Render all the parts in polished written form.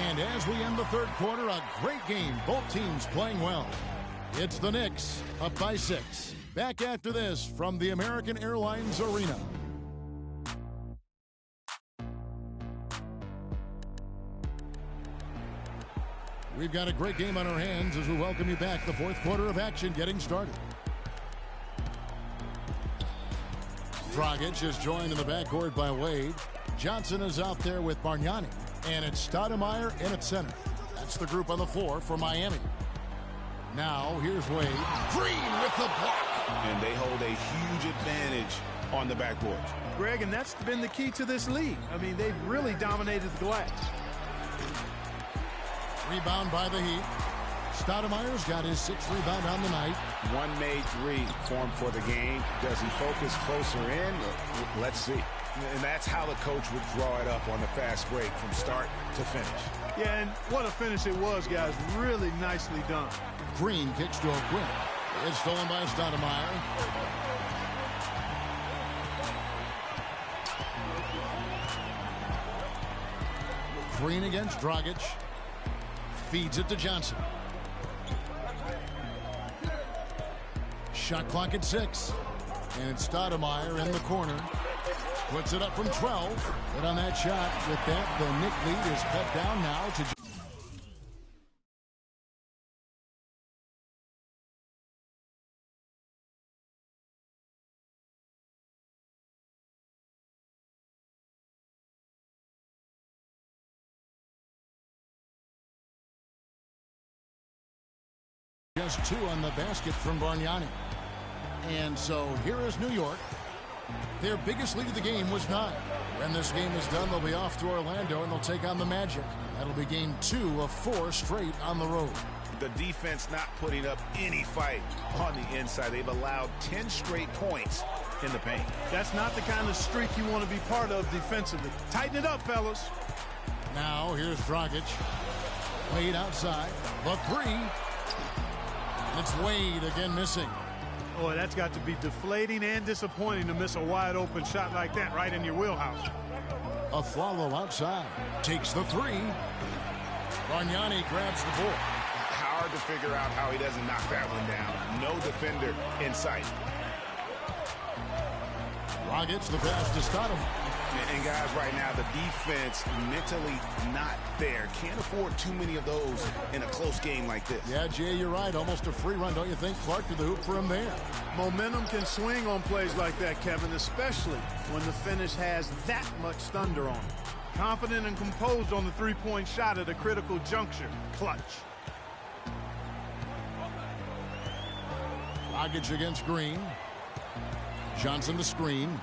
And as we end the third quarter, a great game. Both teams playing well. It's the Knicks up by 6. Back after this from the American Airlines Arena. We've got a great game on our hands as we welcome you back. The fourth quarter of action getting started. Dragic is joined in the backcourt by Wade. Johnson is out there with Bargnani. And it's Stoudemire in at center. That's the group on the floor for Miami. Now, here's Wade. Green with the block. And they hold a huge advantage on the backboard. Greg, and that's been the key to this league. I mean, they've really dominated the glass. Rebound by the Heat. Stoudemire's got his 6th rebound on the night. One made three formed for the game. Does he focus closer in? Let's see. And that's how the coach would draw it up on the fast break from start to finish. Yeah, and what a finish it was, guys. Really nicely done. Green kicks to O'Quinn. It's stolen by Stoudemire. Green against Dragic. Feeds it to Johnson. Shot clock at 6. And it's Stoudemire in the corner. Puts it up from 12. But on that shot, with that, the Knick lead is cut down now to just 2 on the basket from Bargnani. And so here is New York. Their biggest lead of the game was 9. When this game is done, they'll be off to Orlando and they'll take on the Magic. That'll be game 2 of 4 straight on the road. The defense not putting up any fight on the inside. They've allowed 10 straight points in the paint. That's not the kind of streak you want to be part of defensively. Tighten it up, fellas. Now here's Dragic. Wade outside. The 3. It's Wade again missing. Boy, that's got to be deflating and disappointing to miss a wide-open shot like that right in your wheelhouse. Afflalo outside. Takes the 3. Bargnani grabs the ball. Hard to figure out how he doesn't knock that one down. No defender in sight. Dragic the pass to Stoudemire. And guys, right now, the defense mentally not there. Can't afford too many of those in a close game like this. Yeah, Jay, you're right. Almost a free run, don't you think? Clark to the hoop for him there. Momentum can swing on plays like that, Kevin, especially when the finish has that much thunder on it. Confident and composed on the three-point shot at a critical juncture. Clutch. Dragic against Green. Johnson the screen.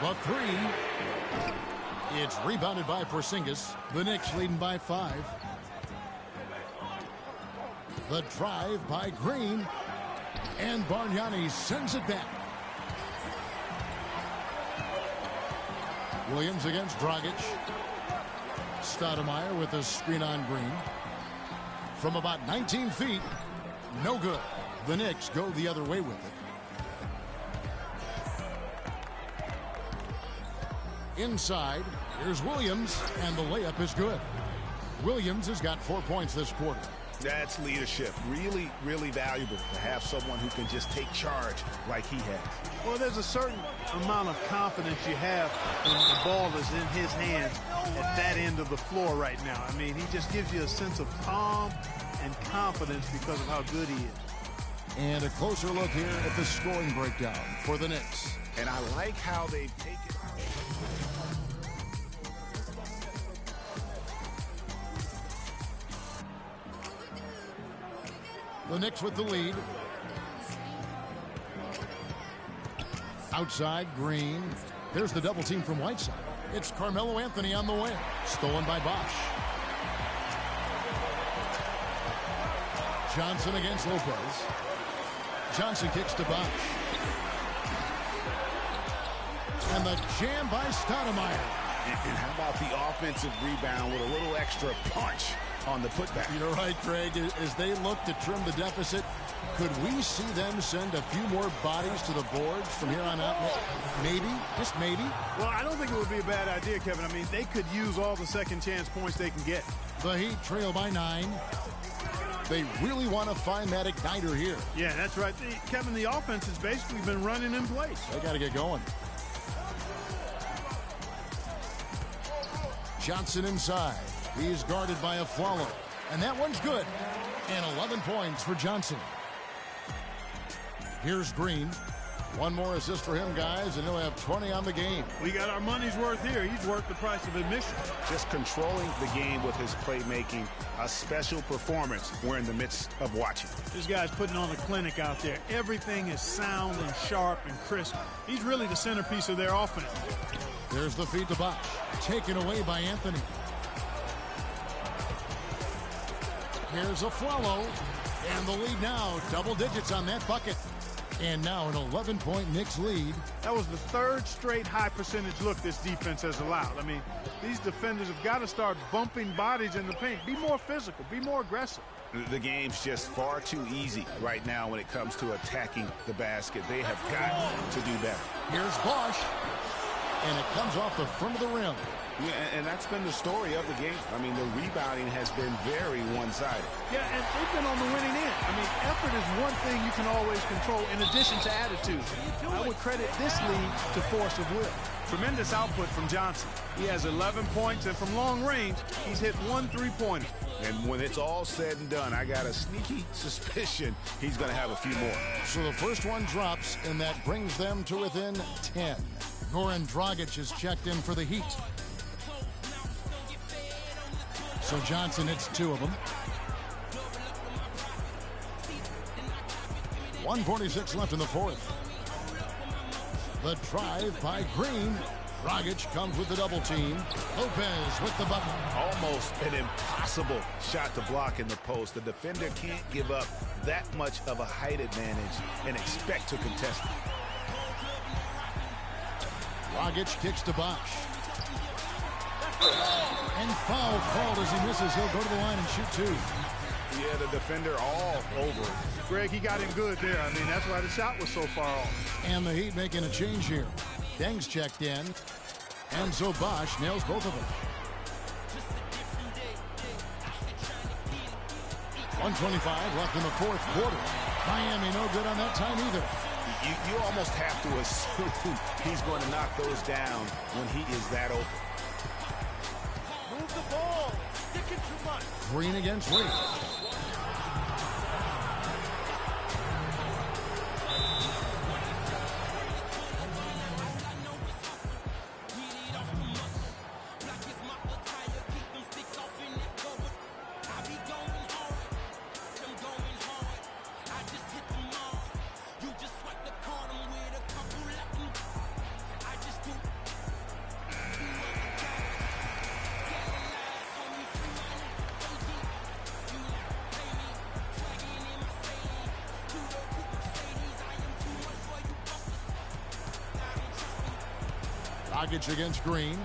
The 3. It's rebounded by Porzingis. The Knicks leading by 5. The drive by Green. And Bargnani sends it back. Williams against Dragic. Stoudemire with a screen on Green. From about 19 feet. No good. The Knicks go the other way with it. Inside, here's Williams, and the layup is good. Williams has got 4 points this quarter. That's leadership. Really, really valuable to have someone who can just take charge like he has. Well, there's a certain amount of confidence you have when the ball is in his hands at that end of the floor right now. I mean, he just gives you a sense of calm and confidence because of how good he is. And a closer look here at the scoring breakdown for the Knicks. And I like how they've taken... The Knicks with the lead. Outside, Green. There's the double team from Whiteside. It's Carmelo Anthony on the way. Stolen by Bosch. Johnson against Lopez. Johnson kicks to Bosch. And the jam by Stoudemire. And how about the offensive rebound with a little extra punch on the putback. You're right, Craig. As they look to trim the deficit, could we see them send a few more bodies to the boards from here on out? Maybe, just maybe. Well, I don't think it would be a bad idea, Kevin. I mean, they could use all the second chance points they can get. The Heat trail by 9. They really want to find that igniter here. Yeah, that's right. Kevin, the offense has basically been running in place. They got to get going. Johnson inside. He's guarded by a Flalo. And that one's good. And 11 points for Johnson. Here's Green. One more assist for him, guys, and he'll have 20 on the game. We got our money's worth here. He's worth the price of admission. Just controlling the game with his playmaking. A special performance we're in the midst of watching. This guy's putting on a clinic out there. Everything is sound and sharp and crisp. He's really the centerpiece of their offense. There's the feed to Bosch. Taken away by Anthony. Here's a Flalo. And the lead now, double digits on that bucket. And now an 11-point Knicks lead. That was the third straight high percentage look this defense has allowed. I mean, these defenders have got to start bumping bodies in the paint. Be more physical. Be more aggressive. The game's just far too easy right now when it comes to attacking the basket. They have got to do better. Here's Bosch. And it comes off the front of the rim. Yeah, and that's been the story of the game. I mean, the rebounding has been very one-sided. Yeah, and they've been on the winning end. I mean, effort is one thing you can always control in addition to attitude. I would credit this lead to force of will. Tremendous output from Johnson. He has 11 points, and from long range, he's hit 1 3-pointer. And when it's all said and done, I got a sneaky suspicion he's going to have a few more. So the first one drops, and that brings them to within 10. Goran Dragic is checked in for the Heat. So Johnson hits 2 of them. 1:46 left in the fourth. The drive by Green. Dragic comes with the double team. Lopez with the bucket. Almost an impossible shot to block in the post. The defender can't give up that much of a height advantage and expect to contest it. Dragic kicks to Bosch. And foul called as he misses. He'll go to the line and shoot 2. Yeah, the defender all over. Greg, he got him good there. I mean, that's why the shot was so far off. And the Heat making a change here. Deng's checked in. And so Bosch nails both of them. 1:25 left in the fourth quarter. Miami no good on that time either. You almost have to assume he's going to knock those down when he is that open. Move the ball. Stick it too much. Green against Lee. Dragic against Green.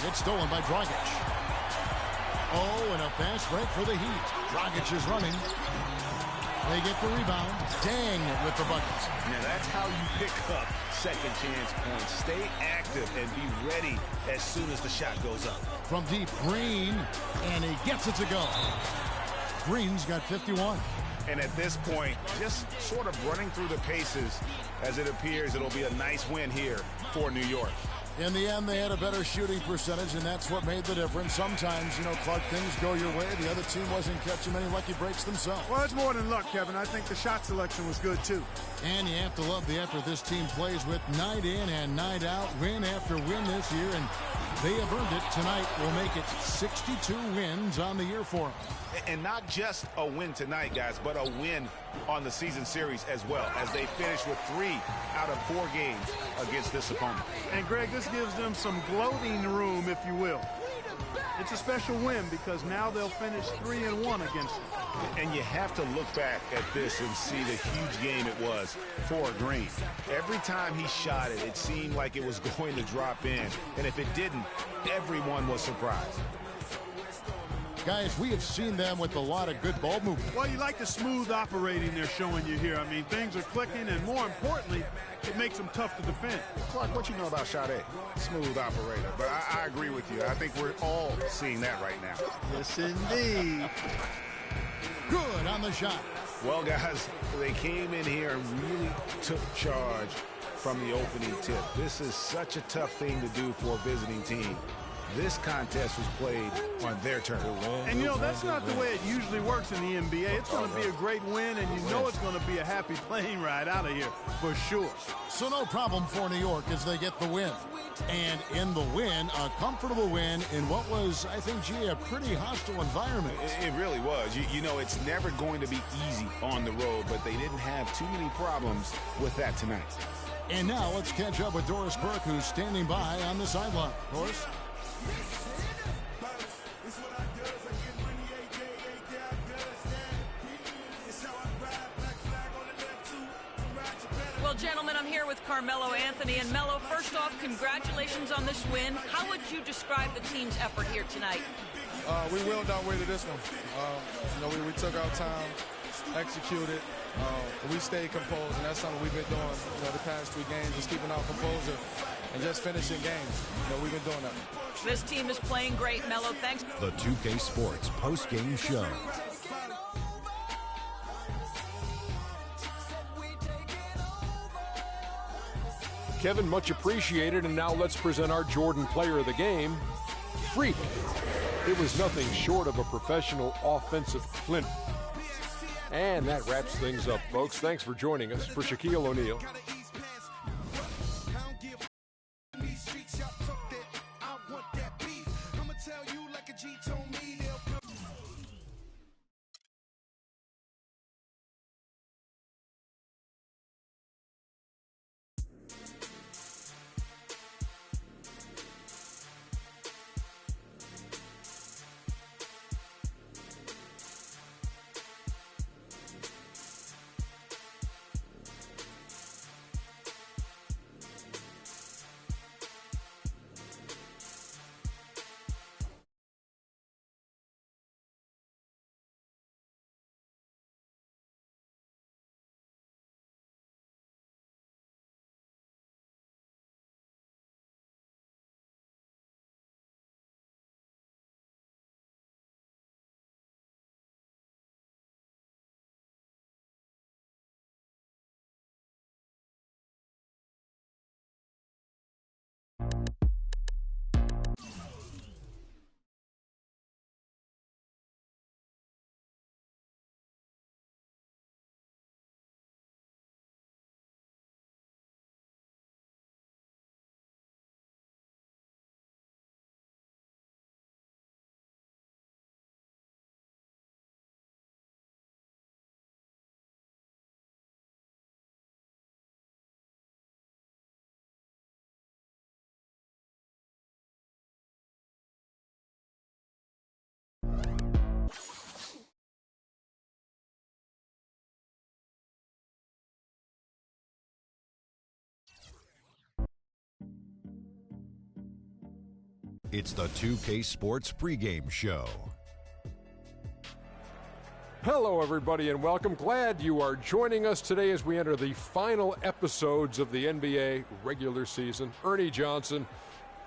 It's stolen by Dragic. Oh, and a fast break for the Heat. Dragic is running. They get the rebound. Deng with the bucket. Now that's how you pick up second chance points. Stay active and be ready as soon as the shot goes up. From deep, Green, and he gets it to go. Green's got 51. And at this point, just sort of running through the paces as it appears it'll be a nice win here for New York. In the end, they had a better shooting percentage, and that's what made the difference. Sometimes, you know, Clark, things go your way. The other team wasn't catching many lucky breaks themselves. Well, it's more than luck, Kevin. I think the shot selection was good, too. And you have to love the effort this team plays with night in and night out, win after win this year, and they have earned it. Tonight will make it 62 wins on the year for them. And not just a win tonight, guys, but a win on the season series as well, as they finish with 3 out of 4 games against this opponent. And, Greg, this gives them some gloating room, if you will. It's a special win because now they'll finish 3-1 against them. And you have to look back at this and see the huge game it was for Green. Every time he shot it, it seemed like it was going to drop in. And if it didn't, everyone was surprised. Guys, we have seen them with a lot of good ball movement. Well, you like the smooth operating they're showing you here. I mean, things are clicking, and more importantly, it makes them tough to defend. Clark, what you know about Sade? Smooth operator. But I agree with you. I think we're all seeing that right now. Yes, indeed. Good on the shot. Well, guys, they came in here and really took charge from the opening tip. This is such a tough thing to do for a visiting team. This contest was played on their turn. And, you know, that's not the way it usually works in the NBA. It's going to be a great win, and you know it's going to be a happy plane ride out of here for sure. So no problem for New York as they get the win. And in the win, a comfortable win in what was, I think, a pretty hostile environment. It really was. You know, it's never going to be easy on the road, but they didn't have too many problems with that tonight. And now let's catch up with Doris Burke, who's standing by on the sideline. Doris? Well, gentlemen, I'm here with Carmelo Anthony. And Melo, first off, congratulations on this win. How would you describe the team's effort here tonight? We willed our way to this one. You know, we took our time, executed. We stayed composed, and that's something we've been doing, you know, the past 3 games, just keeping our composure and just finishing games. You know, we've been doing that. This team is playing great, Melo. Thanks. The 2K Sports post-game show. Kevin, much appreciated, and now let's present our Jordan player of the game, Freak. It was nothing short of a professional offensive clinic. And that wraps things up, folks. Thanks for joining us. For Shaquille O'Neal. It's the 2K Sports pregame show. Hello, everybody, and welcome. Glad you are joining us today as we enter the final episodes of the NBA regular season. Ernie Johnson,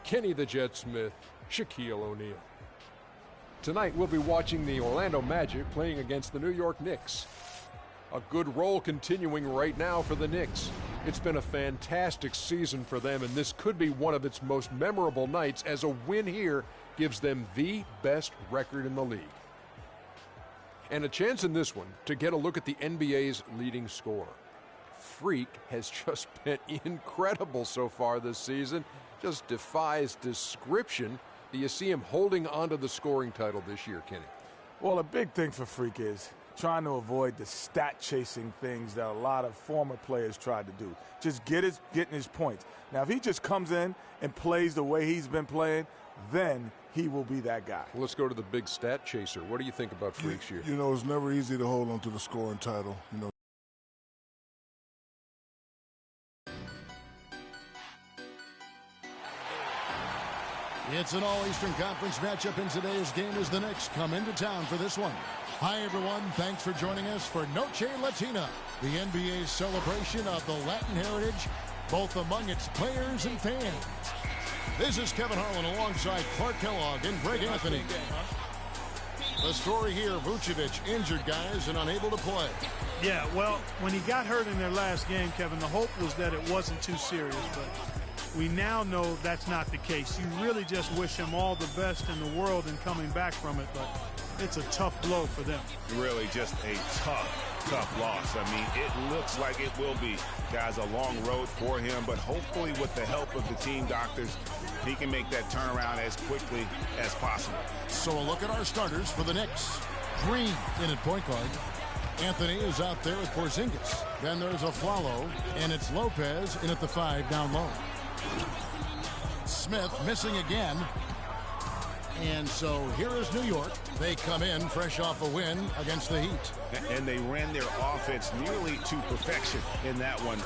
Kenny the Jet Smith, Shaquille O'Neal. Tonight, we'll be watching the Orlando Magic playing against the New York Knicks. A good roll continuing right now for the Knicks. It's been a fantastic season for them, and this could be one of its most memorable nights, as a win here gives them the best record in the league. And a chance in this one to get a look at the NBA's leading scorer. Freak has just been incredible so far this season. Just defies description. Do you see him holding onto the scoring title this year, Kenny? Well, a big thing for Freak is trying to avoid the stat-chasing things that a lot of former players tried to do. Just getting his points. Now, if he just comes in and plays the way he's been playing, then he will be that guy. Well, let's go to the big stat chaser. What do you think about Freak's year? You know, it's never easy to hold on to the scoring title. You know, It's an all-Eastern Conference matchup in today's game as the Knicks come into town for this one. Hi, everyone. Thanks for joining us for Noche Latina, the NBA's celebration of the Latin heritage, both among its players and fans. This is Kevin Harlan alongside Clark Kellogg and Greg Anthony. The story here, Vucevic injured, guys, and unable to play. Yeah, well, when he got hurt in their last game, Kevin, the hope was that it wasn't too serious, but we now know that's not the case. You really just wish him all the best in the world in coming back from it, but it's a tough blow for them. Really just a tough loss. I mean, it looks like it will be, guys, a long road for him, but hopefully with the help of the team doctors, he can make that turnaround as quickly as possible. So a look at our starters for the Knicks. Green in at point guard. Anthony is out there with Porzingis. Then there's Afflalo, and it's Lopez in at the 5 down low. Smith missing again. And so here is New York. They come in fresh off a win against the Heat. And they ran their offense nearly to perfection in that one.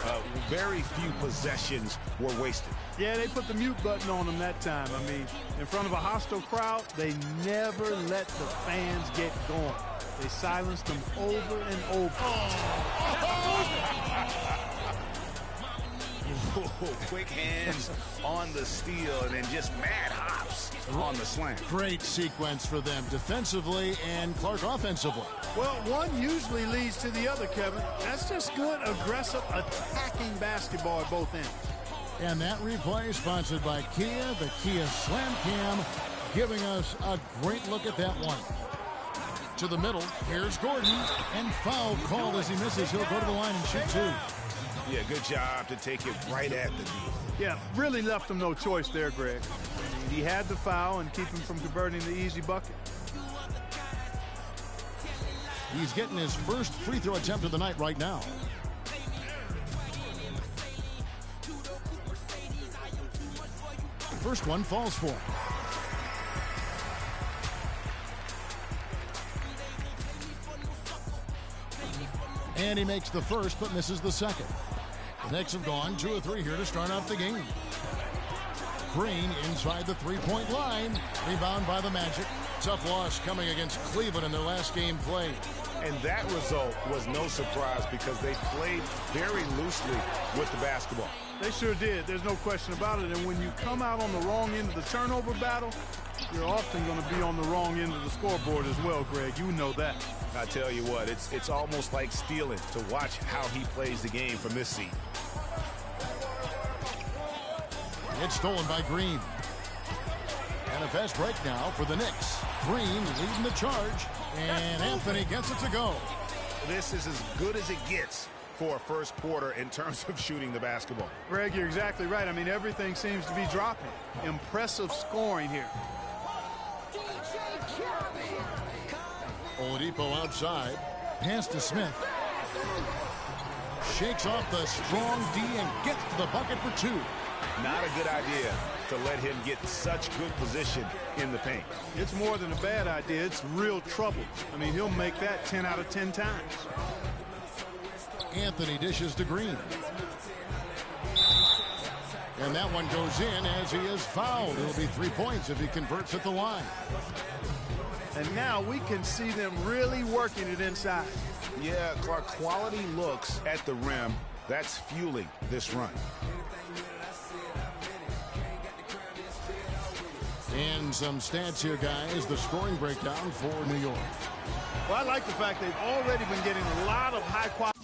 Very few possessions were wasted. Yeah, they put the mute button on them that time. I mean, in front of a hostile crowd, they never let the fans get going. They silenced them over and over. Quick hands on the steal and then just mad hops on the slant. Great sequence for them defensively and Clark offensively. Well, one usually leads to the other, Kevin. That's just good, aggressive, attacking basketball at both ends. And that replay sponsored by Kia, the Kia Slam Cam, giving us a great look at that one. To the middle, here's Gordon, and foul called as he misses. He'll go to the line and shoot two. Yeah, good job to take it right at the D. Yeah, really left him no choice there, Greg. I mean, he had the foul and keep him from converting the easy bucket. He's getting his first free throw attempt of the night right now. First one falls for him. And he makes the first but misses the second. The Knicks have gone 2 of 3 here to start out the game. Green inside the three-point line. Rebound by the Magic. Tough loss coming against Cleveland in their last game played. And that result was no surprise because they played very loosely with the basketball. They sure did. There's no question about it. And when you come out on the wrong end of the turnover battle, you're often going to be on the wrong end of the scoreboard as well, Greg. You know that. I tell you what, it's almost like stealing to watch how he plays the game from this seat. It's stolen by Green. And a fast break now for the Knicks. Green leading the charge, and Anthony gets it to go. This is as good as it gets for a first quarter in terms of shooting the basketball. Greg, you're exactly right. I mean, everything seems to be dropping. Impressive scoring here. Oladipo outside. Pass to Smith. Shakes off the strong D and gets to the bucket for 2. Not a good idea to let him get such good position in the paint. It's more than a bad idea. It's real trouble. I mean, he'll make that 10 out of 10 times. Anthony dishes to Green. And that one goes in as he is fouled. It'll be 3 points if he converts at the line. And now we can see them really working it inside. Yeah, Clark, quality looks at the rim. That's fueling this run. And some stats here, guys. The scoring breakdown for New York. Well, I like the fact they've already been getting a lot of high-quality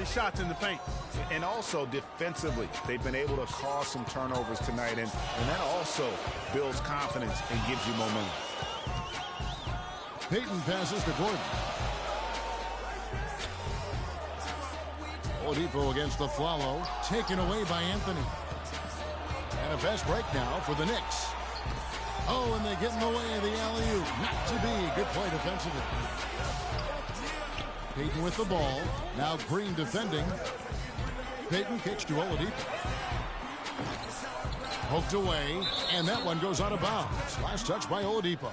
quality shots in the paint. And also defensively, they've been able to cause some turnovers tonight, and that also builds confidence and gives you momentum. Payton passes to Gordon. Oladipo against the Flalo, taken away by Anthony. And a fast break now for the Knicks. Oh, and they get in the way of the alley-oop. Not to be. Good play defensively. Payton with the ball. Now Green defending. Payton kicks to Oladipo. Poked away, and that one goes out of bounds. Last touch by Oladipo.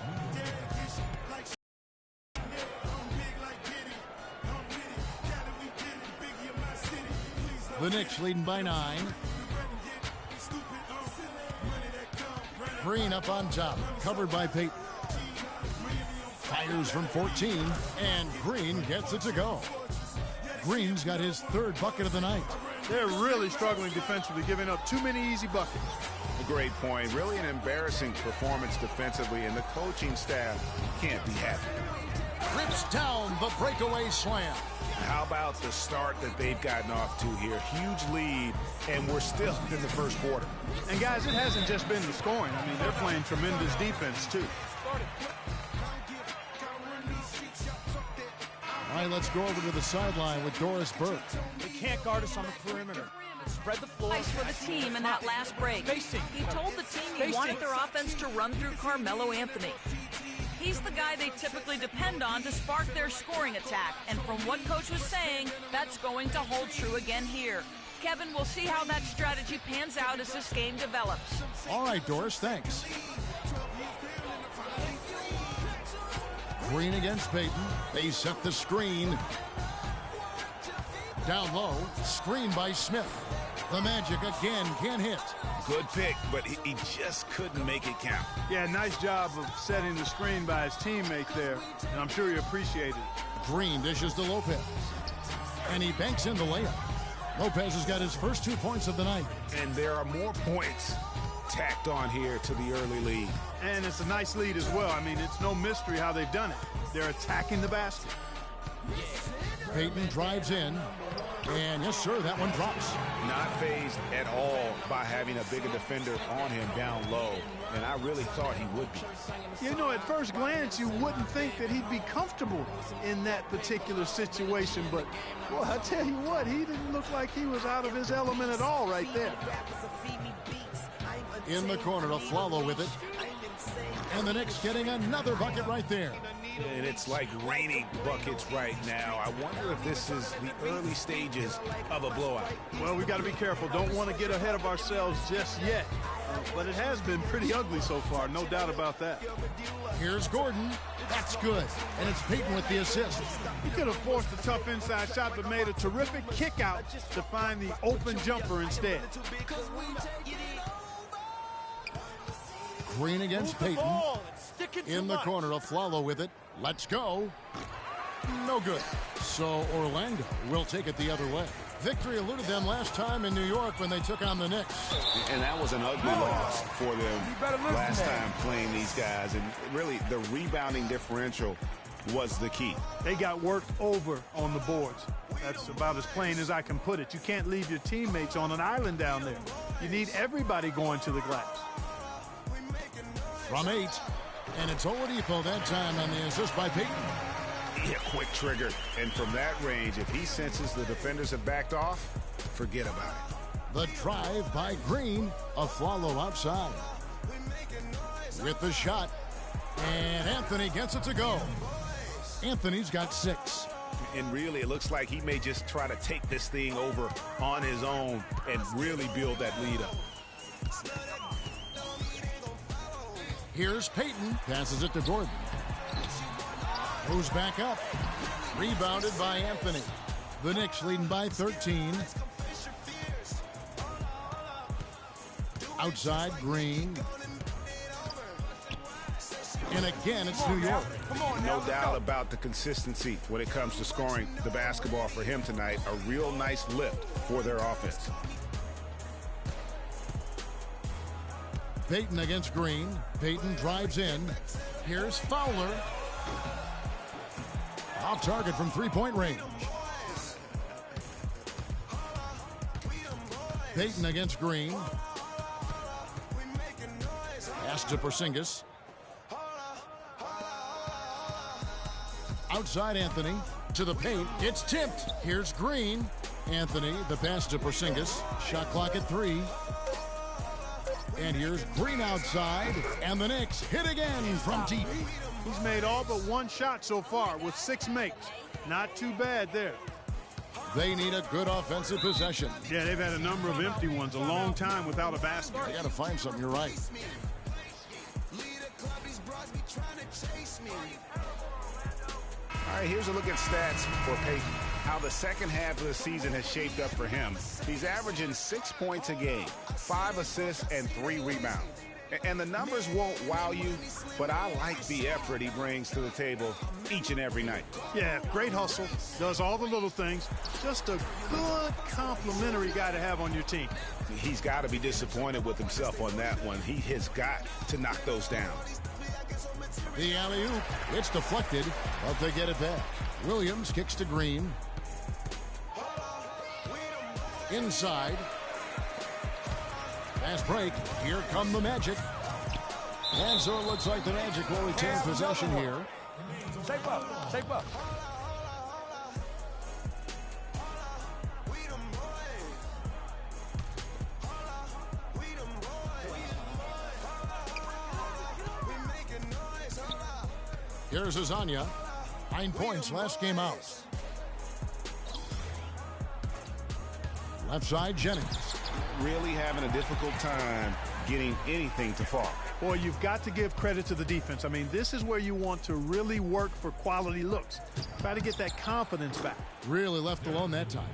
The Knicks leading by 9. Green up on top, covered by Payton. Fires from 14, and Green gets it to go. Green's got his 3rd bucket of the night. They're really struggling defensively, giving up too many easy buckets. A great point. Really an embarrassing performance defensively, and the coaching staff can't be happy. Rips down the breakaway slam. How about the start that they've gotten off to here? Huge lead, and we're still in the first quarter. And, guys, it hasn't just been the scoring. I mean, they're playing tremendous defense, too. All right, let's go over to the sideline with Doris Burke. They can't guard us on the perimeter. Spread the floor. Nice for the team in that last break. He told the team he wanted their offense to run through Carmelo Anthony. He's the guy they typically depend on to spark their scoring attack. And from what Coach was saying, that's going to hold true again here. Kevin, we'll see how that strategy pans out as this game develops. All right, Doris, thanks. Green against Payton. They set the screen. Down low, screen by Smith. The Magic again can't hit. Good pick, but he just couldn't make it count. Yeah, nice job of setting the screen by his teammate there, and I'm sure he appreciated it. Green dishes to Lopez, and he banks in the layup. Lopez has got his first 2 points of the night. And there are more points tacked on here to the early lead. And it's a nice lead as well. I mean, it's no mystery how they've done it. They're attacking the basket. Payton drives in, and yes, sir, that one drops. Not fazed at all by having a bigger defender on him down low, and I really thought he would be. You know, at first glance, you wouldn't think that he'd be comfortable in that particular situation, but, well, I tell you what, he didn't look like he was out of his element at all right there. In the corner, Flalo with it. And the Knicks getting another bucket right there. And it's like raining buckets right now. I wonder if this is the early stages of a blowout. Well, we've got to be careful. Don't want to get ahead of ourselves just yet. But it has been pretty ugly so far, no doubt about that. Here's Gordon. That's good. And it's Payton with the assist. He could have forced a tough inside shot, but made a terrific kick out to find the open jumper instead. Green against Payton. In the corner, Flalo with it. Let's go. No good. So Orlando will take it the other way. Victory eluded them last time in New York when they took on the Knicks. And that was an ugly loss for them last time playing these guys. And really, the rebounding differential was the key. They got worked over on the boards. That's about as plain as I can put it. You can't leave your teammates on an island down there. You need everybody going to the glass. From 8, and it's Oladipo that time on the assist by Payton. Yeah, quick trigger. And from that range, if he senses the defenders have backed off, forget about it. The drive by Green, Flalo outside. With the shot, and Anthony gets it to go. Anthony's got 6. And really, it looks like he may just try to take this thing over on his own and really build that lead up. Here's Payton, passes it to Gordon. Moves back up. Rebounded by Anthony. The Knicks leading by 13. Outside, Green. And again, it's New York. No doubt about the consistency when it comes to scoring the basketball for him tonight. A real nice lift for their offense. Payton against Green. Payton drives in. Here's Fowler. Off target from 3-point range. Payton against Green. Pass to Porzingis. Outside Anthony to the paint. It's tipped. Here's Green. Anthony, the pass to Porzingis. Shot clock at 3. And here's Green outside. And the Knicks hit again from deep. He's made all but one shot so far with 6 makes. Not too bad there. They need a good offensive possession. Yeah, they've had a number of empty ones, a long time without a basket. They got to find something. You're right. All right, here's a look at stats for Payton. How the second half of the season has shaped up for him. He's averaging 6 points a game, 5 assists, and 3 rebounds. And the numbers won't wow you, but I like the effort he brings to the table each and every night. Yeah, great hustle, does all the little things. Just a good complimentary guy to have on your team. He's got to be disappointed with himself on that one. He has got to knock those down. The alley-oop. It's deflected, but they get it back. Williams kicks to Green. Inside. Fast break. Here come the Magic. And so it looks like the Magic will retain possession here. Shape up. Shape up. Here's Azania. 9 points last game out. Left side, Jennings. Really having a difficult time getting anything to fall. Boy, you've got to give credit to the defense. I mean, this is where you want to really work for quality looks. Try to get that confidence back. Really left alone that time.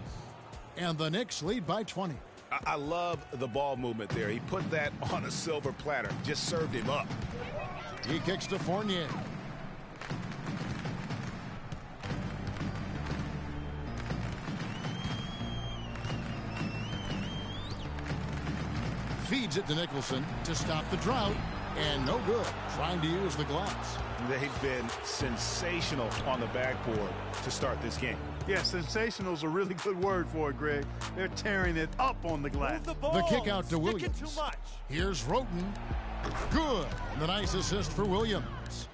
And the Knicks lead by 20. I love the ball movement there. He put that on a silver platter. Just served him up. He kicks to Fournier. Feeds it to Nicholson to stop the drought, and no good. Trying to use the glass. They've been sensational on the backboard to start this game. Yeah, sensational is a really good word for it, Greg. They're tearing it up on the glass. The kick out to Williams. Too much. Here's Roten. Good. And the nice assist for Williams.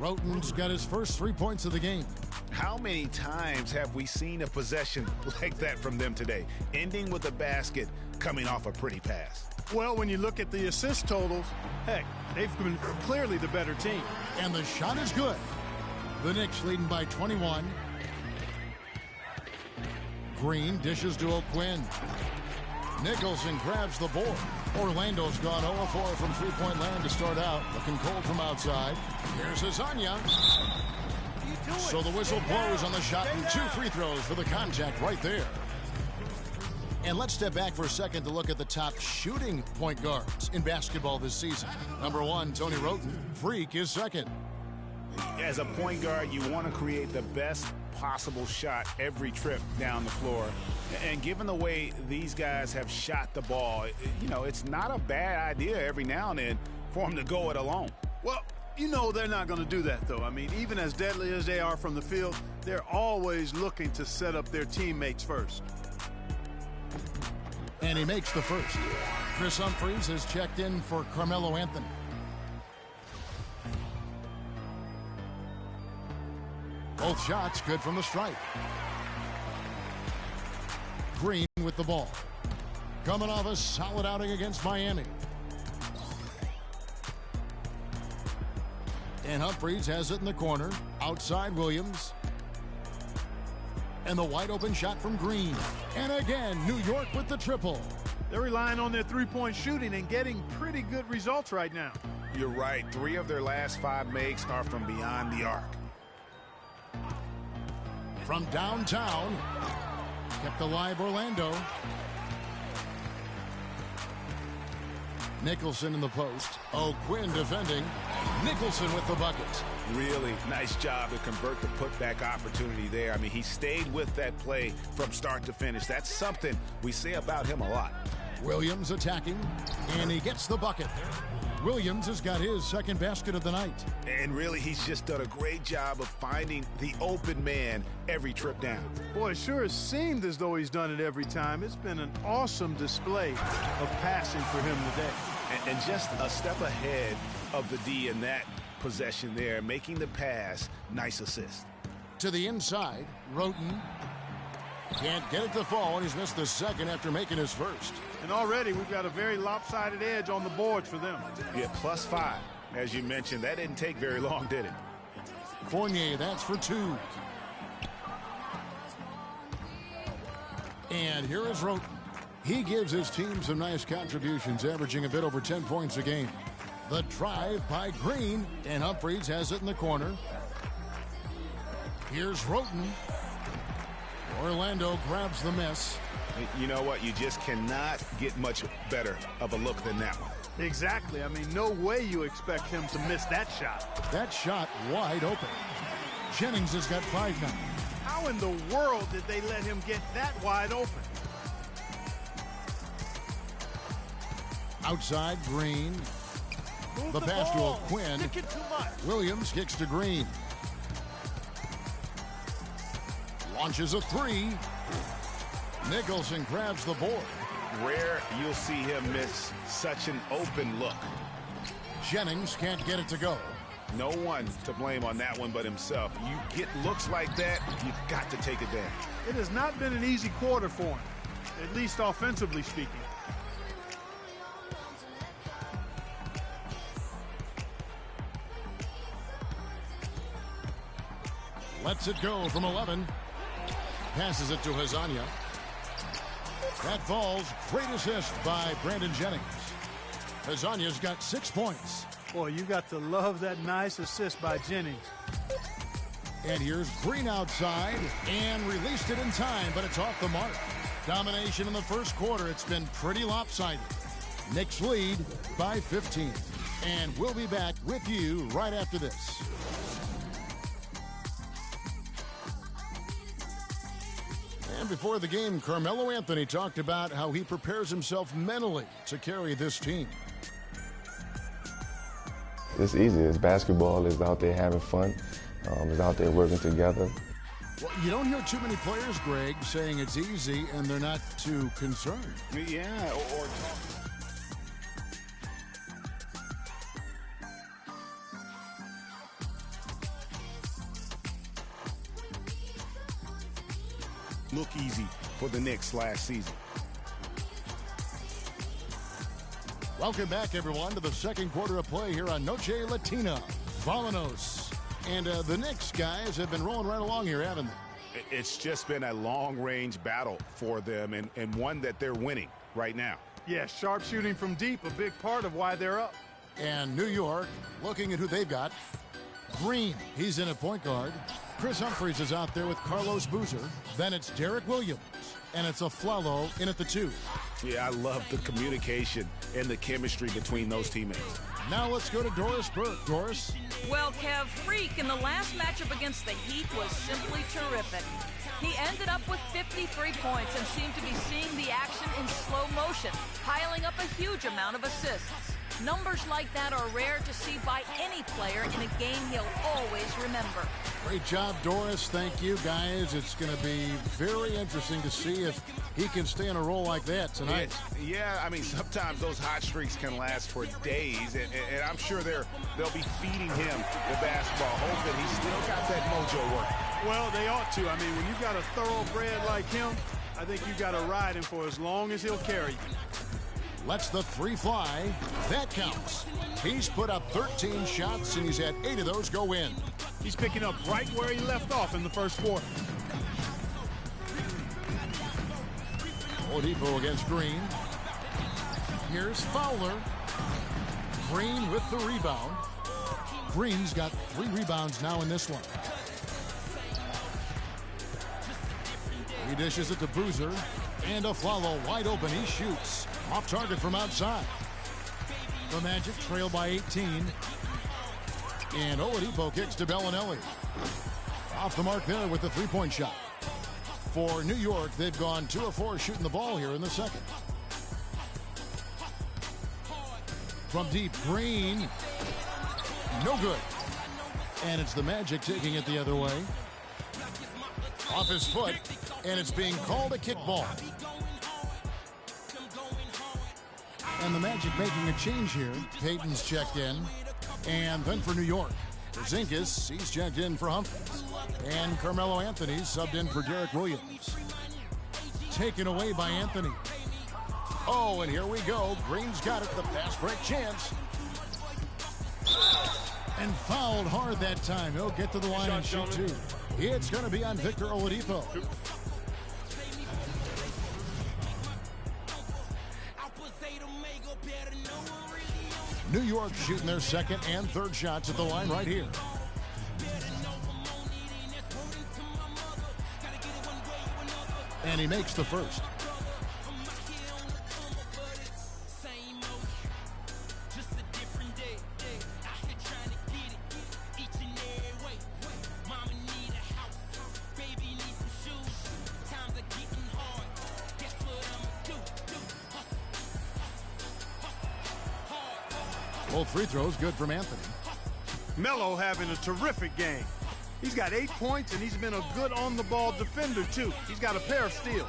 Roten's got his first 3 points of the game. How many times have we seen a possession like that from them today, ending with a basket coming off a pretty pass? Well, when you look at the assist totals, heck, they've been clearly the better team. And the shot is good. The Knicks leading by 21. Green dishes to O'Quinn. Nicholson grabs the board. Orlando's gone 0-4 from three-point land to start out. Looking cold from outside. Here's Azania. So the whistle blows on the shot and 2 free throws for the contact right there. And let's step back for a second to look at the top shooting point guards in basketball this season. Number 1, Tony Roten. Freak is second. As a point guard, you want to create the best possible shot every trip down the floor. And given the way these guys have shot the ball, you know, it's not a bad idea every now and then for them to go it alone. Well, you know they're not going to do that, though. I mean, even as deadly as they are from the field, they're always looking to set up their teammates first. And he makes the first. Chris Humphries has checked in for Carmelo Anthony. Both shots good from the stripe. Green with the ball. Coming off a solid outing against Miami. And Humphries has it in the corner. Outside Williams. And the wide open shot from Green. And again, New York with the triple. They're relying on their three-point shooting and getting pretty good results right now. You're right. 3 of their last 5 makes are from beyond the arc. From downtown, kept alive Orlando. Nicholson in the post. O'Quinn defending. Nicholson with the bucket. Really nice job to convert the putback opportunity there. I mean, he stayed with that play from start to finish. That's something we say about him a lot. Williams attacking, and he gets the bucket. Williams has got his second basket of the night. And really, he's just done a great job of finding the open man every trip down. Boy, it sure has seemed as though he's done it every time. It's been an awesome display of passing for him today. And just a step ahead of the D in that possession there, making the pass. Nice assist. To the inside, Roten can't get it to fall, and he's missed the second after making his first. And already we've got a very lopsided edge on the boards for them. Yeah, +5. As you mentioned, that didn't take very long, did it? Fournier, that's for 2. And here is Roten. He gives his team some nice contributions, averaging a bit over 10 points a game. The drive by Green, and Humphries has it in the corner. Here's Roten. Orlando grabs the miss. You know what? You just cannot get much better of a look than that one. Exactly. I mean, no way you expect him to miss that shot. That shot wide open. Jennings has got 5 now. How in the world did they let him get that wide open? Outside, Green. Move the pass ball. to Quinn. Stick it too much. Williams kicks to Green. Launches a 3. Nicholson grabs the board. Rare you'll see him miss such an open look. Jennings can't get it to go. No one to blame on that one but himself. You get looks like that, you've got to take it down. It has not been an easy quarter for him, at least offensively speaking. Lets it go from 11. Passes it to Hazania. That falls. Great assist by Brandon Jennings. Hazania's got 6 points. Boy, you got to love that nice assist by Jennings. And here's Green outside and released it in time, but it's off the mark. Domination in the first quarter. It's been pretty lopsided. Knicks lead by 15. And we'll be back with you right after this. And before the game, Carmelo Anthony talked about how he prepares himself mentally to carry this team. It's easy. It's basketball. It's out there having fun. It's out there working together. Well, you don't hear too many players, Greg, saying it's easy and they're not too concerned. Yeah, or look easy for the Knicks last season. Welcome back, everyone, to the second quarter of play here on Noche Latina. Vámonos. And the Knicks guys have been rolling right along here, haven't they? It's just been a long-range battle for them and one that they're winning right now. Yeah, sharp shooting from deep, a big part of why they're up. And New York, looking at who they've got. Green, he's in at point guard. Chris Humphries is out there with Carlos Boozer. Then it's Derek Williams. And it's Aflalo in at the 2. Yeah, I love the communication and the chemistry between those teammates. Now let's go to Doris Burke. Doris? Well, Kev, Freak in the last matchup against the Heat was simply terrific. He ended up with 53 points and seemed to be seeing the action in slow motion, piling up a huge amount of assists. Numbers like that are rare to see by any player in a game he'll always remember. Great job, Doris. Thank you, guys. It's going to be very interesting to see if he can stay in a role like that tonight. Yeah, I mean, sometimes those hot streaks can last for days, and I'm sure they'll be feeding him the basketball, hoping he's still got that mojo working. Well, they ought to. I mean, when you've got a thoroughbred like him, I think you've got to ride him for as long as he'll carry you. Lets the 3 fly. That counts. He's put up 13 shots, and he's had 8 of those go in. He's picking up right where he left off in the first quarter. Oladipo against Green. Here's Fowler. Green with the rebound. Green's got 3 rebounds now in this one. He dishes it to Boozer. And Aflalo wide open. He shoots. Off target from outside. The Magic trail by 18. And Oladipo kicks to Bellinelli. Off the mark there with the 3-point shot. For New York, they've gone 2 of 4 shooting the ball here in the second. from deep. Green. No good. And it's the Magic taking it the other way. Off his foot, and it's being called a kickball. And the Magic making a change here. Payton's checked in. And then for New York, Zinkas, he's checked in for Humphries. And Carmelo Anthony subbed in for Derek Williams. Taken away by Anthony. Oh, and here we go. Green's got it, the pass break chance. And fouled hard that time. He'll get to the line and shoot two. It's going to be on Victor Oladipo. New York shooting their second and third shots at the line right here. And he makes the first. Both free throws good from Anthony. Melo having a terrific game. He's got 8 points, and he's been a good on-the-ball defender, too. He's got a pair of steals.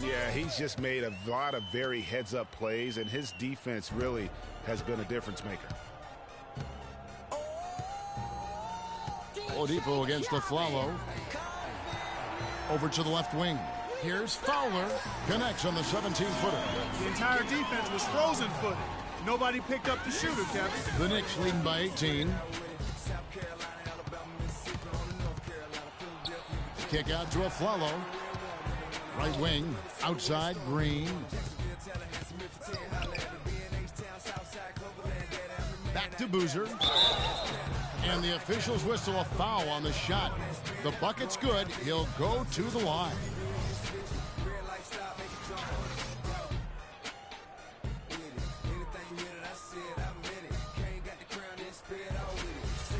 Yeah, he's just made a lot of very heads-up plays, and his defense really has been a difference maker. Oladipo against Afflalo. Over to the left wing. Here's Fowler. Connects on the 17-footer. The entire defense was frozen-footed. Nobody picked up the shooter, Kevin. The Knicks leading by 18. Kick out to Afflalo. Right wing. Outside. Green. Back to Boozer. And the officials whistle a foul on the shot. The bucket's good. He'll go to the line.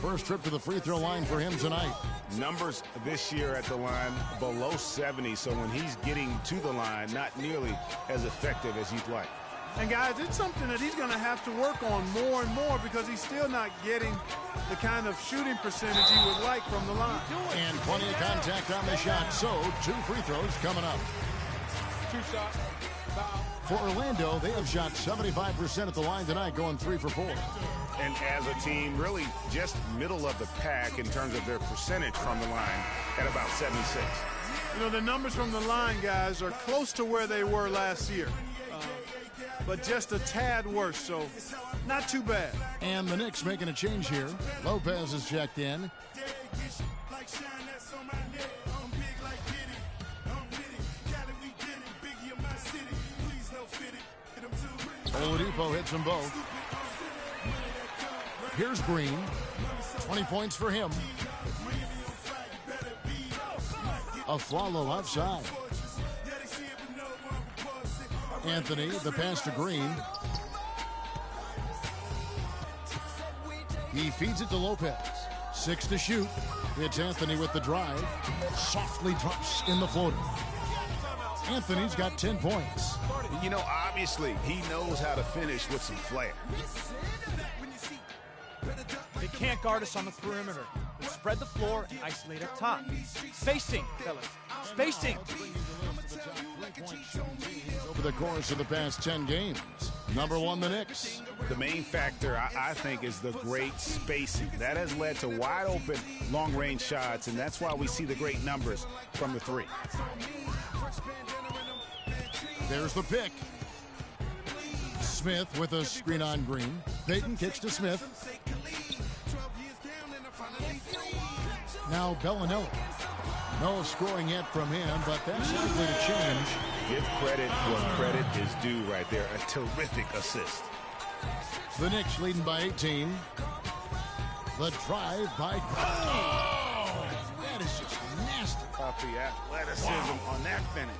First trip to the free throw line for him tonight. Numbers this year at the line below 70, so when he's getting to the line, not nearly as effective as you'd like. And guys, it's something that he's going to have to work on more and more because he's still not getting the kind of shooting percentage he would like from the line. And plenty of contact on the shot, so 2 free throws coming up. 2 shots. Foul. For Orlando, they have shot 75% at the line tonight, going 3 for 4. And as a team, really just middle of the pack in terms of their percentage from the line at about 76. You know, the numbers from the line, guys, are close to where they were last year. But just a tad worse, so not too bad. And the Knicks making a change here. Lopez is checked in. Oladipo hits them both. Here's Green. 20 points for him. Afflalo outside. Anthony, the pass to Green. He feeds it to Lopez. 6 to shoot. It's Anthony with the drive. Softly drops in the floater. Anthony's got 10 points. You know, obviously, he knows how to finish with some flair. They can't guard us on the perimeter. We'll spread the floor and isolate up top. Spacing, fellas. Spacing. Over the course of the past 10 games. Number 1, the Knicks. The main factor, I think, is the great spacing. That has led to wide open, long-range shots, and that's why we see the great numbers from the 3. There's the pick. Smith with a screen on Green. Payton kicks to Smith. Now Bellinelli. No scoring yet from him, but that's likely to change. Give credit where credit is due right there. A terrific assist. The Knicks leading by 18. The drive by... Oh! That is just nasty. Off the athleticism on that finish.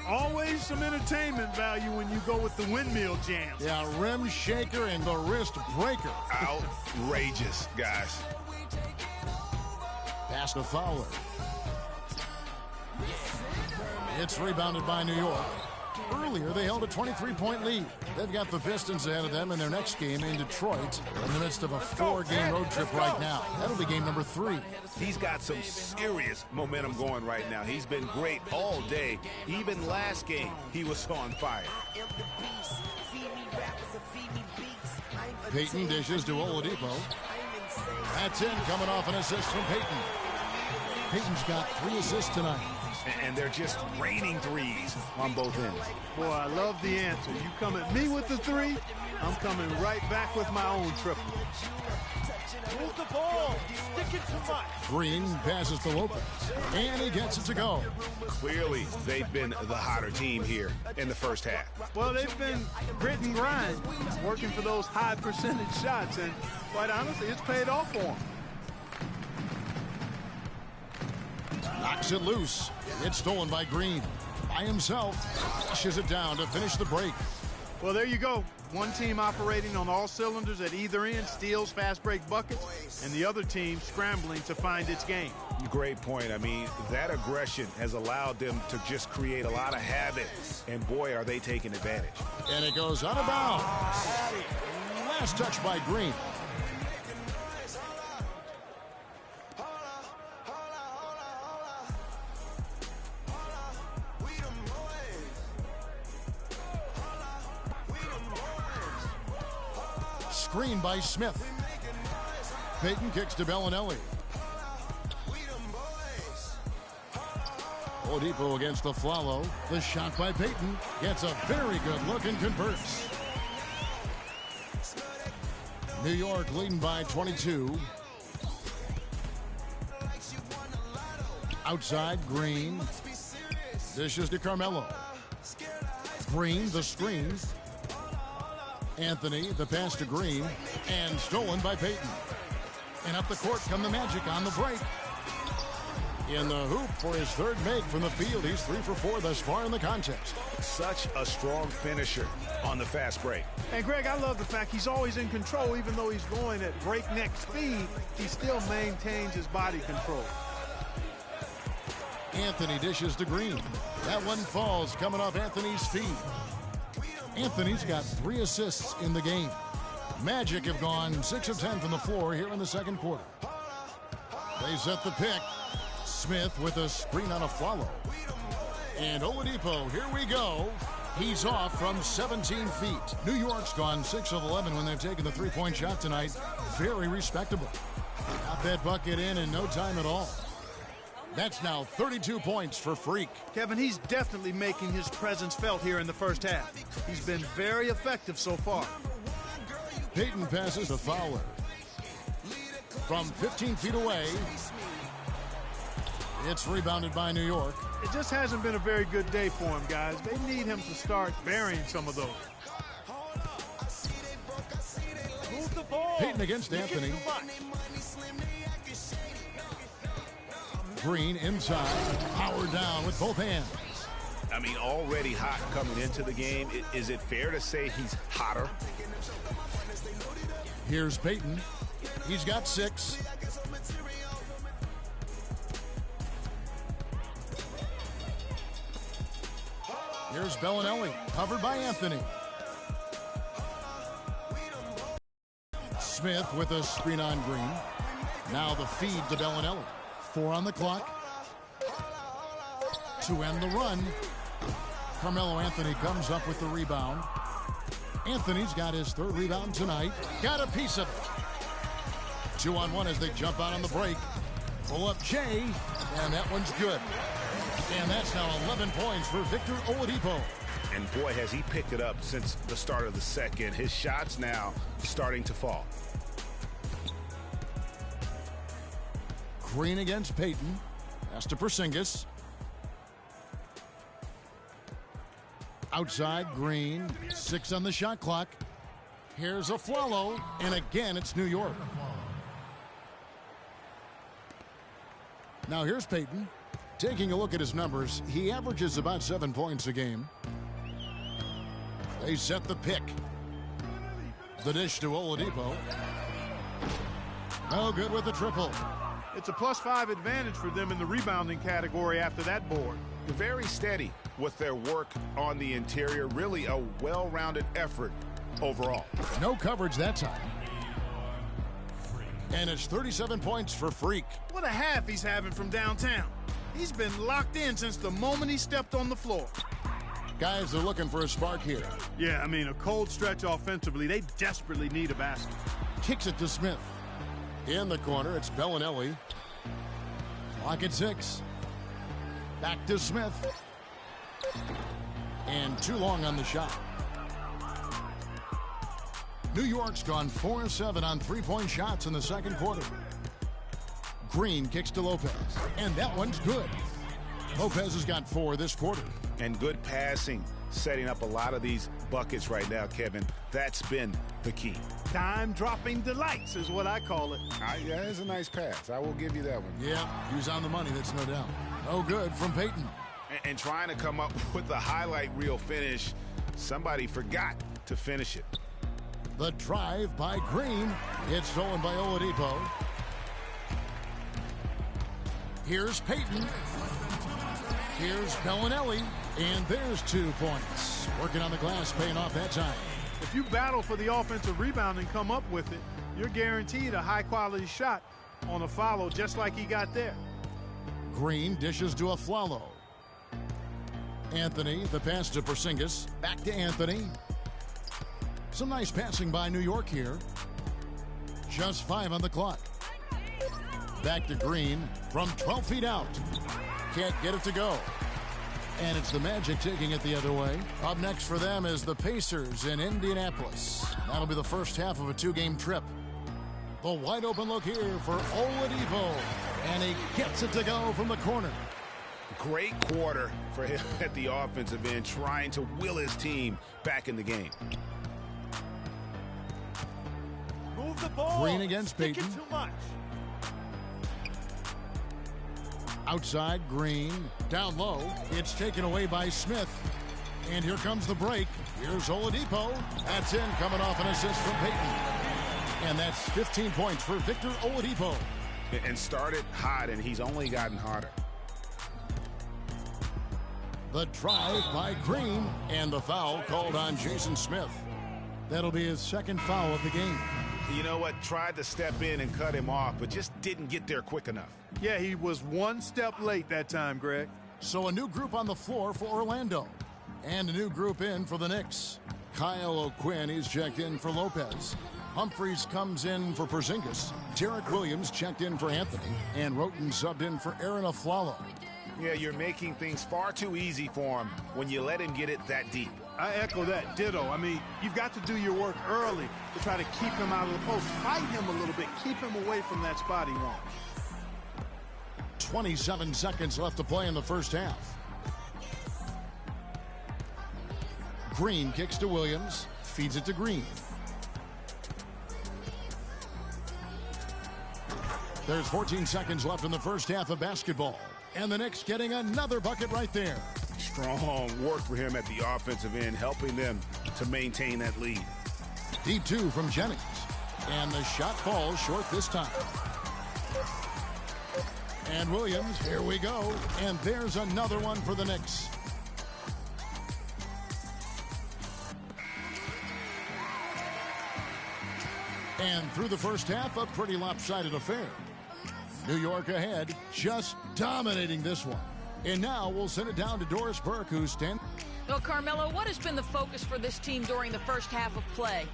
Always some entertainment value when you go with the windmill jam. Yeah, rim shaker and the wrist breaker. Outrageous, guys. Pass to Fowler. It's rebounded by New York. Earlier, they held a 23-point lead. They've got the Pistons ahead of them in their next game in Detroit. They're in the midst of a 4-game road trip right now. That'll be game number 3. He's got some serious momentum going right now. He's been great all day. Even last game, he was on fire. Payton dishes to Oladipo. That's in, coming off an assist from Payton. Payton's got 3 assists tonight. And they're just raining threes on both ends. Boy, I love the answer. You come at me with the 3, I'm coming right back with my own triple. Move the ball. Sticking too much. Green passes to Lopez, and he gets it to go. Clearly, they've been the hotter team here in the first half. Well, they've been grit and grind, working for those high percentage shots, and quite honestly, it's paid off for them. Knocks it loose. It's stolen by Green. By himself, flushes it down to finish the break. Well, there you go. One team operating on all cylinders at either end, steals, fast break buckets, and the other team scrambling to find its game. Great point. I mean, that aggression has allowed them to just create a lot of havoc, and boy, are they taking advantage. And it goes out of bounds. Last touch by Green. Screen by Smith. Payton kicks to Bellinelli. Oladipo against the Flalo. The shot by Payton gets a very good look and converts. New York leading by 22. Outside, Green. Dishes to Carmelo. Green, the screen. Anthony, the pass to Green, and stolen by Payton. And up the court come the Magic on the break. In the hoop for his 3rd make from the field. He's 3 for 4 thus far in the contest. Such a strong finisher on the fast break. And Greg, I love the fact he's always in control. Even though he's going at breakneck speed, he still maintains his body control. Anthony dishes to Green. That one falls coming off Anthony's feet. Anthony's got 3 assists in the game. Magic have gone 6 of 10 from the floor here in the second quarter. They set the pick. Smith with a screen on a Flalo. And Oladipo, here we go. He's off from 17 feet. New York's gone 6 of 11 when they've taken the 3-point shot tonight. Very respectable. Got that bucket in no time at all. That's now 32 points for Freak. Kevin, he's definitely making his presence felt here in the first half. He's been very effective so far. Payton passes to Fowler. From 15 feet away, it's rebounded by New York. It just hasn't been a very good day for him, guys. They need him to start burying some of those. Move the ball. Payton against Anthony. Green inside, powered down with both hands. I mean, already hot coming into the game. Is it fair to say he's hotter? Here's Payton. He's got 6. Here's Bellinelli, covered by Anthony. Smith with a screen on Green. Now the feed to Bellinelli. 4 on the clock to end the run. Carmelo Anthony comes up with the rebound. Anthony's got his 3rd rebound tonight. Got a piece of it. 2-on-1 as they jump out on the break. Pull up Jay, and that one's good. And that's now 11 points for Victor Oladipo. And boy, has he picked it up since the start of the second. His shots now starting to fall. Green against Payton. Pass to Porzingis. Outside, Green. 6 on the shot clock. Here's a Flalo, and again it's New York. Now here's Payton. Taking a look at his numbers, he averages about 7 points a game. They set the pick. The dish to Oladipo. No good with the triple. It's a +5 advantage for them in the rebounding category after that board. Very steady with their work on the interior. Really a well-rounded effort overall. No coverage that time. And it's 37 points for Freak. What a half he's having from downtown. He's been locked in since the moment he stepped on the floor. Guys are looking for a spark here. Yeah, I mean, a cold stretch offensively. They desperately need a basket. Kicks it to Smith. In the corner, it's Bellinelli. Clock at 6. Back to Smith. And too long on the shot. New York's gone 4-7 on three-point shots in the second quarter. Green kicks to Lopez, and that one's good. Lopez has got 4 this quarter. And good passing, setting up a lot of these buckets right now, Kevin. That's been the key. Dime-dropping delights is what I call it. Yeah, it's a nice pass. I will give you that one. Yeah, he was on the money, that's no doubt. Oh, good from Payton. And trying to come up with the highlight reel finish, somebody forgot to finish it. The drive by Green. It's stolen by Oladipo. Here's Payton. Here's Bellinelli. And there's 2 points. Working on the glass, paying off that time. If you battle for the offensive rebound and come up with it, you're guaranteed a high-quality shot on a follow just like he got there. Green dishes to Afflalo. Anthony, the pass to Porzingis. Back to Anthony. Some nice passing by New York here. Just 5 on the clock. Back to Green from 12 feet out. Can't get it to go. And it's the Magic taking it the other way. Up next for them is the Pacers in Indianapolis. That'll be the first half of a 2-game trip. The wide open look here for Oladipo. And he gets it to go from the corner. Great quarter for him at the offensive end, trying to will his team back in the game. Move the ball. Green against Payton. Too much. Outside, Green. Down low. It's taken away by Smith. And here comes the break. Here's Oladipo. That's in, coming off an assist from Payton. And that's 15 points for Victor Oladipo. And started hot, and he's only gotten hotter. The drive by Green. And the foul called on Jason Smith. That'll be his second foul of the game. You know what? Tried to step in and cut him off, but just didn't get there quick enough. Yeah, he was 1 step late that time, Greg. So a new group on the floor for Orlando. And a new group in for the Knicks. Kyle O'Quinn, he's checked in for Lopez. Humphreys comes in for Porzingis. Derek Williams checked in for Anthony. And Roten subbed in for Aaron Afflalo. Yeah, you're making things far too easy for him when you let him get it that deep. I echo that. Ditto. I mean, you've got to do your work early to try to keep him out of the post. Fight him a little bit. Keep him away from that spot he wants. 27 seconds left to play in the first half. Green kicks to Williams. Feeds it to Green. There's 14 seconds left in the first half of basketball. And the Knicks getting another bucket right there. Strong work for him at the offensive end, helping them to maintain that lead. Deep 2 from Jennings. And the shot falls short this time. And Williams, here we go. And there's another one for the Knicks. And through the first half, a pretty lopsided affair. New York ahead, just dominating this one. And now we'll send it down to Doris Burke, who's standing. Well, Carmelo, what has been the focus for this team during the first half of play?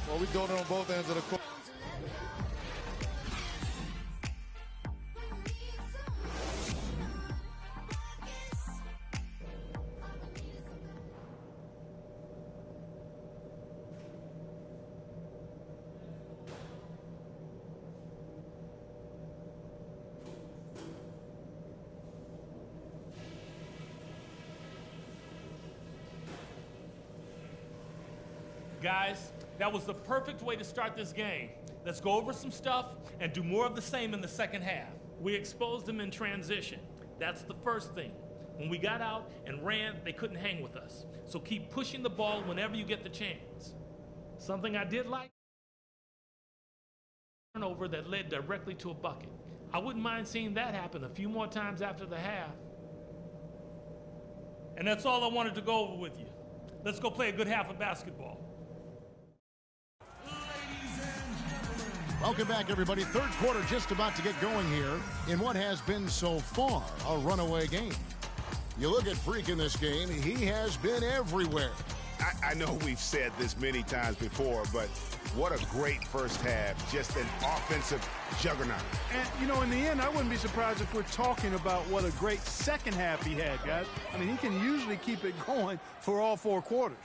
Well, we're doing it on both ends of the court. Guys, that was the perfect way to start this game. Let's go over some stuff and do more of the same in the second half. We exposed them in transition. That's the first thing. When we got out and ran, they couldn't hang with us. So keep pushing the ball whenever you get the chance. Something I did like, turnover that led directly to a bucket. I wouldn't mind seeing that happen a few more times after the half. And that's all I wanted to go over with you. Let's go play a good half of basketball. Welcome back, everybody. Third quarter just about to get going here in what has been so far a runaway game. You look at Freak in this game, he has been everywhere. I know we've said this many times before, but what a great first half. Just an offensive juggernaut. And, you know, in the end, I wouldn't be surprised if we're talking about what a great second half he had, guys. I mean, he can usually keep it going for all 4 quarters.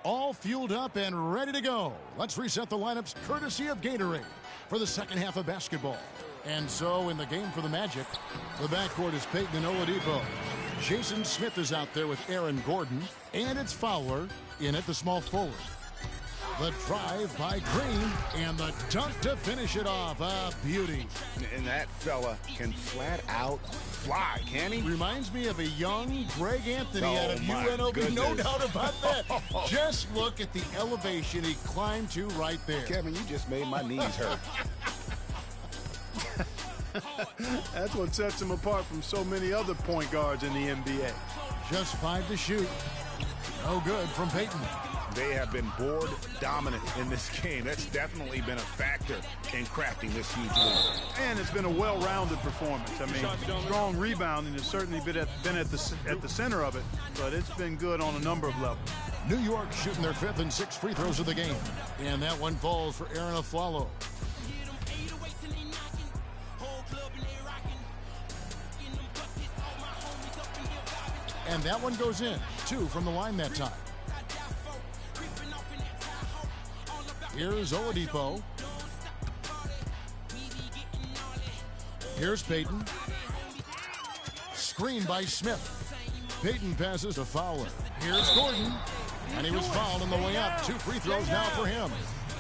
All fueled up and ready to go. Let's reset the lineups courtesy of Gatorade for the second half of basketball. And so in the game for the Magic, the backcourt is Payton and Oladipo. Jason Smith is out there with Aaron Gordon, and it's Fowler in at the small forward. The drive by Green, and the dunk to finish it off. A beauty. And that fella can flat out fly, can he? Reminds me of a young Greg Anthony out of UNLV. Goodness. No doubt about that. Just look at the elevation he climbed to right there. Kevin, you just made my knees hurt. That's what sets him apart from so many other point guards in the NBA. Just 5 to shoot. No good from Payton. They have been board dominant in this game. That's definitely been a factor in crafting this huge lead. And it's been a well-rounded performance. I mean, strong rebounding has certainly been at the center of it, but it's been good on a number of levels. New York shooting their 5th and 6th free throws of the game. And that one falls for Aaron Aflalo. And that one goes in. 2 from the line that time. Here's Oladipo. Here's Payton. Screen by Smith. Payton passes to Fowler. Here's Gordon. And he was fouled on the way up. 2 free throws now for him.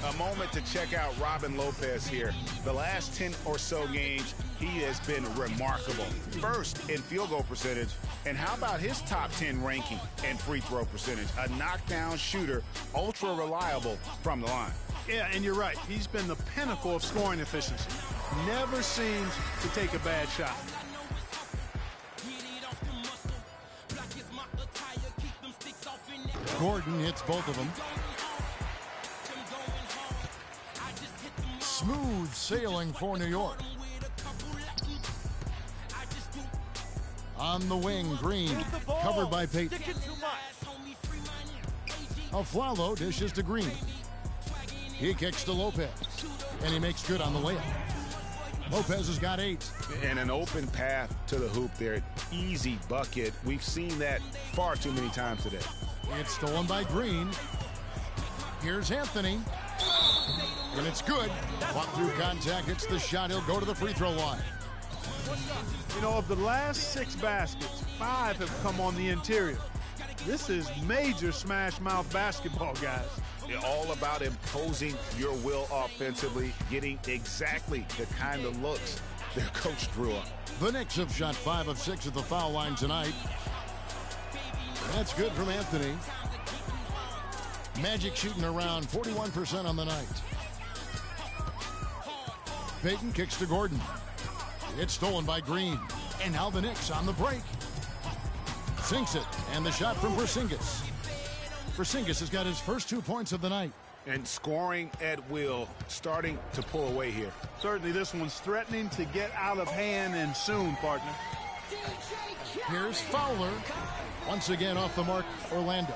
A moment to check out Robin Lopez here. The last 10 or so games, he has been remarkable. First in field goal percentage, and how about his top 10 ranking in free throw percentage? A knockdown shooter, ultra reliable from the line. Yeah, and you're right. He's been the pinnacle of scoring efficiency. Never seems to take a bad shot. Gordon hits both of them. Smooth sailing for New York. On the wing, Green, covered by Payton. Aflalo dishes to Green. He kicks to Lopez, and he makes good on the layup. Lopez has got 8. And an open path to the hoop there. Easy bucket. We've seen that far too many times today. It's stolen by Green. Here's Anthony. And it's good. Walk through contact, hits the shot. He'll go to the free throw line. You know, of the last 6 baskets, 5 have come on the interior. This is major smash mouth basketball, guys. All about imposing your will offensively, getting exactly the kind of looks their coach drew up. The Knicks have shot 5 of 6 at the foul line tonight. That's good from Anthony. Magic shooting around 41% on the night. Payton kicks to Gordon. It's stolen by Green. And now the Knicks on the break. Sinks it. And the shot from Porzingis. Porzingis has got his first 2 points of the night. And scoring at will, starting to pull away here. Certainly this one's threatening to get out of hand, and soon, partner. Here's Fowler. Once again off the mark, Orlando.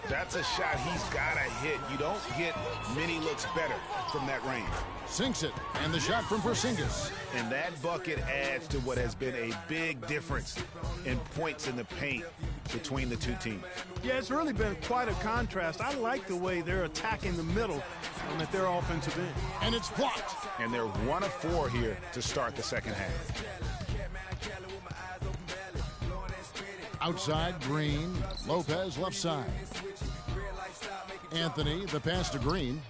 That's a shot he's got to hit. You don't get many looks better from that range. Sinks it, and the shot from Porzingis. And that bucket adds to what has been a big difference in points in the paint between the two teams. Yeah, it's really been quite a contrast. I like the way they're attacking the middle at their offensive end. And it's blocked. And they're 1 of 4 here to start the second half. Outside, Green. Lopez left side. Anthony, the pass to Green.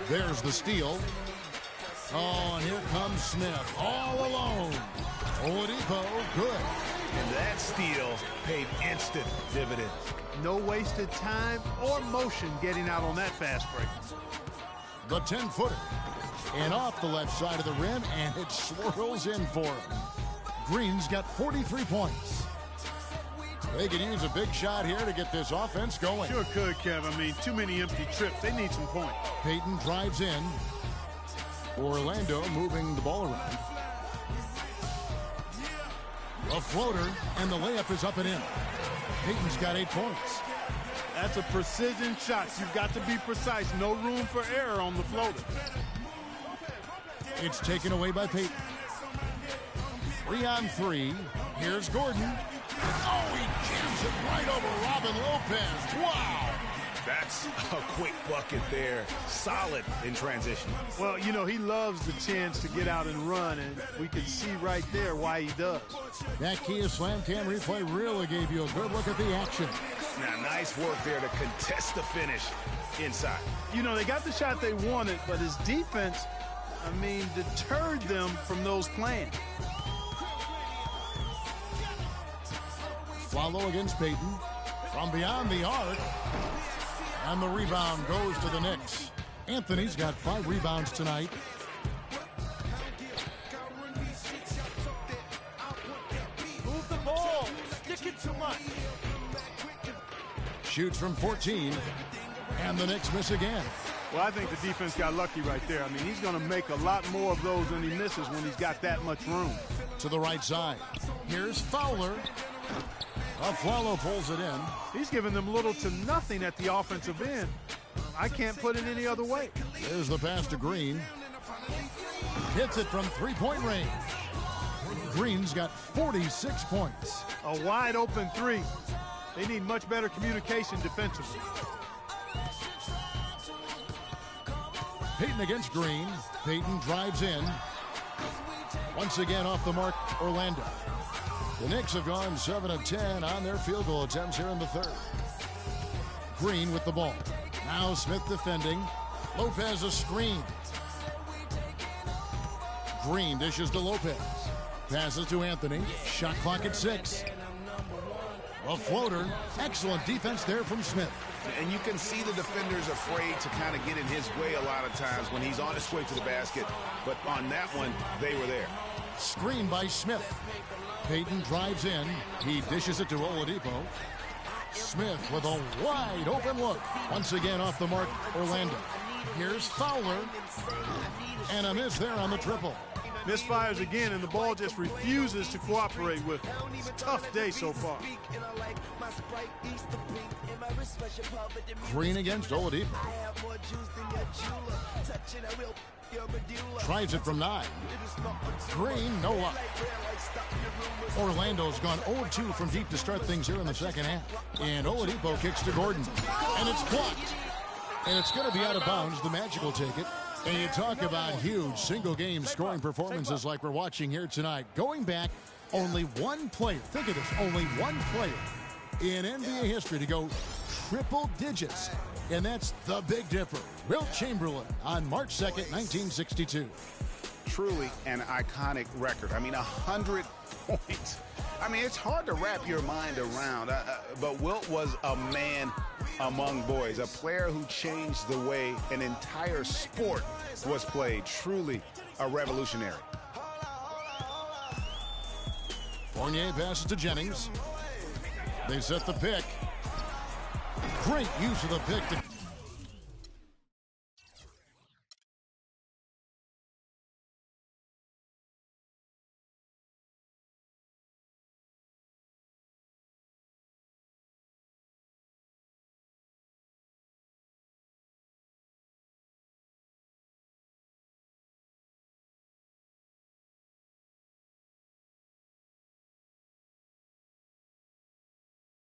There's the steal. Oh, and here comes Smith, all alone. Oladipo, good. And that steal paid instant dividends. No wasted time or motion getting out on that fast break. the 10-footer. And off the left side of the rim, and it swirls in for him. Green's got 43 points. They could use a big shot here to get this offense going. Sure could, Kev. I mean, too many empty trips. They need some points. Payton drives in. Orlando moving the ball around. A floater, and the layup is up and in. Payton's got 8 points. That's a precision shot. You've got to be precise. No room for error on the floater. It's taken away by Payton. 3 on 3. Here's Gordon. Oh, he jams it right over Robin Lopez. Wow. That's a quick bucket there. Solid in transition. Well, you know, he loves the chance to get out and run, and we can see right there why he does. That Kia Slam Cam replay really gave you a good look at the action. Now, nice work there to contest the finish inside. You know, they got the shot they wanted, but his defense, I mean, deterred them from those plans. Follow against Payton from beyond the arc. And the rebound goes to the Knicks. Anthony's got 5 rebounds tonight. Move the ball. Stick it too much. Shoots from 14. And the Knicks miss again. Well, I think the defense got lucky right there. I mean, he's going to make a lot more of those than he misses when he's got that much room. To the right side. Here's Fowler. Aflalo pulls it in. He's giving them little to nothing at the offensive end. I can't put it any other way. There's the pass to Green. Hits it from 3-point range. Green's got 46 points. A wide open 3. They need much better communication defensively. Payton against Green. Payton drives in. Once again off the mark, Orlando. The Knicks have gone 7 of 10 on their field goal attempts here in the third. Green with the ball. Now Smith defending. Lopez a screen. Green dishes to Lopez. Passes to Anthony. Shot clock at 6. A floater. Excellent defense there from Smith. And you can see the defenders afraid to kind of get in his way a lot of times when he's on his way to the basket. But on that one, they were there. Screen by Smith. Payton drives in. He dishes it to Oladipo. Smith with a wide open look. Once again off the mark, Orlando. Here's Fowler. And a miss there on the triple. Misfires again, and the ball just refuses to cooperate with him. It's a tough day so far. Green against Oladipo. Tries it from 9. Green, no luck. Orlando's gone 0-2 from deep to start things here in the second half. And Oladipo kicks to Gordon. And it's blocked. And it's going to be out of bounds. The Magic will take it. And you talk about huge single-game scoring performances like we're watching here tonight. Going back, only one player, think of this, only one player in NBA history to go triple digits. And that's the big dipper, Wilt Chamberlain, on March 2nd, 1962. Truly an iconic record. I mean, 100 points. I mean, it's hard to wrap your mind around, but Wilt was a man among boys, a player who changed the way an entire sport was played. Truly a revolutionary. Fournier passes to Jennings. They set the pick. Great use of the pick to